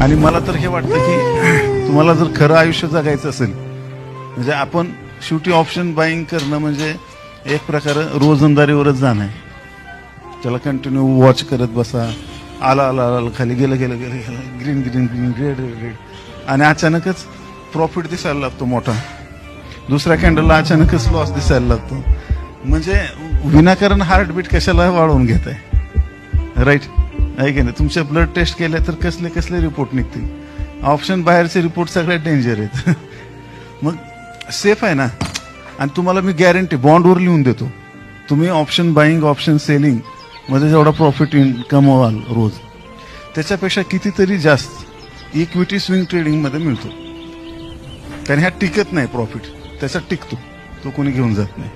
आणि मला तर हे वाटतं की तुम्हाला जर खरं आयुष्य जगायचं असेल म्हणजे आपण शेवटी ऑप्शन बाईंग करणं म्हणजे एक प्रकारे रोजंदारीवरच जाणं आहे. त्याला कंटिन्यू वॉच करत बसा, आला आला आला खाली गेलं गेलं गेलं गेलं green green green red red red आणि अचानकच प्रॉफिट दिसायला लागतो मोठा, दुसऱ्या कॅन्डलला अचानकच लॉस दिसायला लागतो. म्हणजे विनाकारण हार्टबीट कशाला वाढवून घेत आहे, राईट आहे की नाही? तुमच्या ब्लड टेस्ट केल्या तर कसले कसले रिपोर्ट निघतील. ऑप्शन बाहेरचे रिपोर्ट सगळ्यात डेंजर आहेत. मग सेफ आहे ना. आणि तुम्हाला मी गॅरंटी बॉन्डवर लिहून देतो, तुम्ही ऑप्शन बाईंग ऑप्शन सेलिंग मध्ये जेवढा प्रॉफिट कमवाल रोज त्याच्यापेक्षा कितीतरी जास्त इक्विटी स्विंग ट्रेडिंग मध्ये मिळतो. कारण ह्या टिकत नाही प्रॉफिट, त्याचा टिकतो, तो कोणी घेऊन जात नाही.